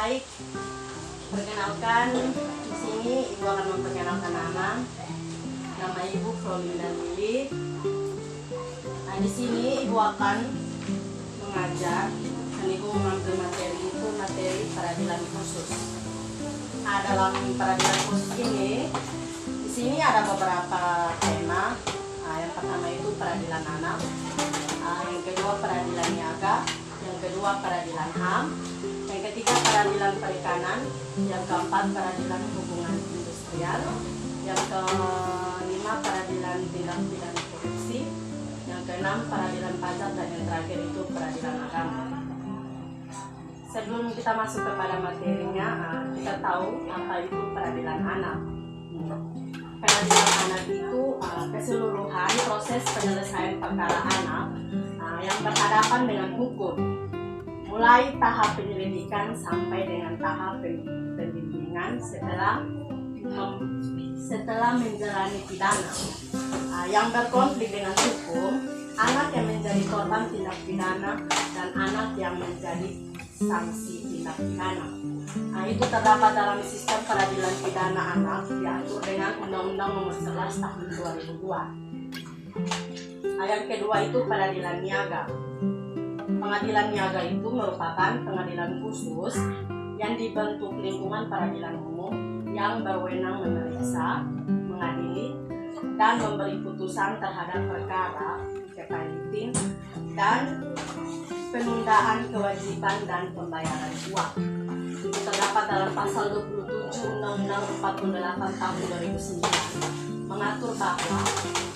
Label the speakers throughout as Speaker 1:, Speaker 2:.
Speaker 1: Baik, perkenalkan di sini Ibu akan memperkenalkan nama Ibu Florinda Lili. Nah, di sini Ibu akan mengajar dan Ibu mengambil materi itu materi peradilan khusus. Nah, dalam peradilan khusus ini, di sini ada beberapa tema. Nah, yang pertama itu peradilan anak, yang kedua peradilan niaga, yang kedua peradilan HAM, yang ketiga peradilan perikanan, yang keempat peradilan hubungan industrial, yang kelima peradilan tindak pidana korupsi, yang keenam peradilan pajak, dan yang terakhir itu peradilan agama. Sebelum kita masuk kepada materinya, kita tahu apa itu peradilan anak. Peradilan anak itu keseluruhan proses penyelesaian perkara anak yang berhadapan dengan hukum, mulai tahap penyelidikan sampai dengan tahap pembimbingan setelah menjalani pidana. Yang berkonflik dengan hukum, anak yang menjadi korban tindak pidana dan anak yang menjadi sanksi tindak pidana. Itu terdapat dalam sistem peradilan pidana anak diatur dengan Undang-Undang Nomor 11 Tahun 2002. Yang kedua itu peradilan niaga. Pengadilan niaga itu merupakan pengadilan khusus yang dibentuk lingkungan peradilan umum yang berwenang memeriksa, mengadili, dan memberi putusan terhadap perkara, kepailitin, dan penundaan kewajiban dan pembayaran uang. Itu terdapat dalam pasal 27 Undang-Undang 48 Tahun 2009 mengatur bahwa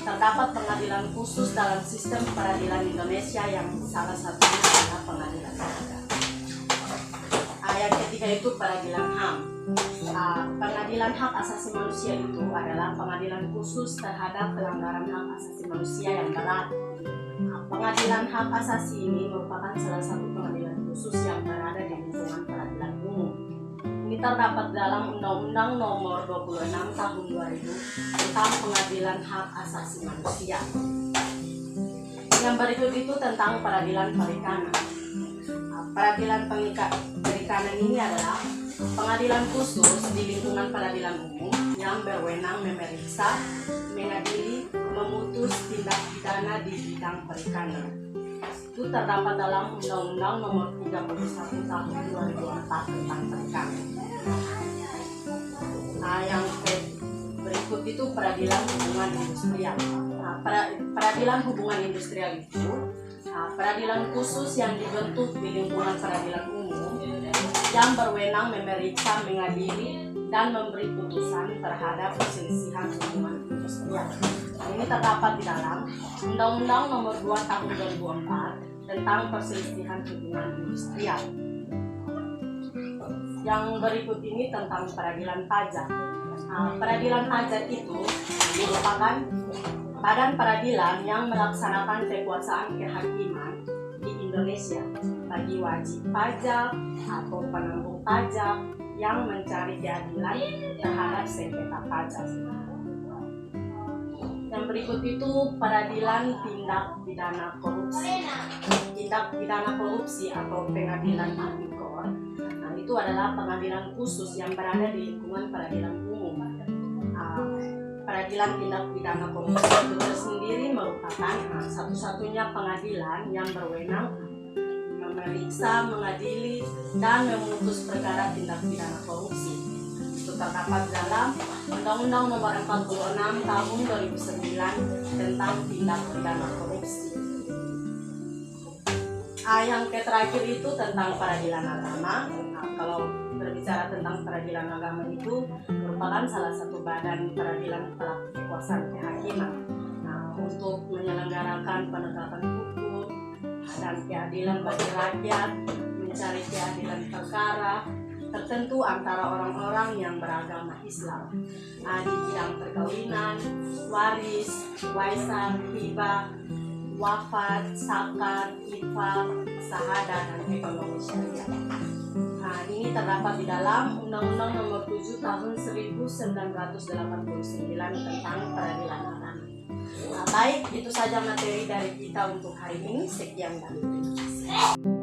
Speaker 1: terdapat pengadilan khusus dalam sistem peradilan Indonesia yang salah satunya adalah pengadilan niaga. Yang ketiga itu peradilan HAM. Pengadilan hak asasi manusia itu adalah pengadilan khusus terhadap pelanggaran hak asasi manusia yang berat. Pengadilan hak asasi ini merupakan salah satu pengadilan khusus yang berada di lingkungan peradilan umum. Ini terdapat dalam Undang-Undang Nomor 26 Tahun 2000 tentang Pengadilan Hak Asasi Manusia. Yang berikut itu tentang peradilan perikanan. Peradilan perikanan ini adalah pengadilan khusus di lingkungan peradilan umum yang berwenang memeriksa, mengadili, memutus tindak pidana di bidang perikanan. Itu terdapat dalam Undang-Undang Nomor 31 Tahun 2004 tentang perikanan. Yang berikut itu peradilan hubungan industrial. Peradilan hubungan industrial itu peradilan khusus yang dibentuk di lingkungan peradilan umum yang berwenang memeriksa, mengadili, dan memberi putusan terhadap perselisihan hubungan industrial. Ini terdapat di dalam Undang-Undang Nomor 2 Tahun 2004 tentang perselisihan hubungan industrial. Yang berikut ini tentang peradilan pajak. Peradilan pajak itu merupakan badan peradilan yang melaksanakan kekuasaan kehakiman di Indonesia bagi wajib pajak atau penanggung pajak yang mencari keadilan terhadap sengketa pajak. Yang berikut itu peradilan tindak pidana korupsi. Tindak pidana korupsi atau pengadilan tipikor, itu adalah pengadilan khusus yang berada di lingkungan peradilan umum. Peradilan tindak pidana korupsi itu tersendiri merupakan satu-satunya pengadilan yang berwenang memeriksa, mengadili, dan memutus perkara tindak pidana korupsi. Itu terdapat dalam Undang-Undang Nomor 46 Tahun 2009 tentang tindak pidana korupsi. Yang terakhir itu tentang peradilan agama. Kalau berbicara tentang peradilan agama itu merupakan salah satu badan peradilan kekuasaan kehakiman untuk menyelenggarakan penegakan hukum dan keadilan bagi rakyat, mencari keadilan perkara tertentu antara orang-orang yang beragama Islam di bidang perkawinan, waris, waisan, hibah, wafat, zakat, infak, syahadat, dan ekonomi syariah. Ini terdapat di dalam Undang-Undang Nomor 7 Tahun 1989 tentang peradilan anak. Baik, itu saja materi dari kita untuk hari ini. Sekian dan terima kasih.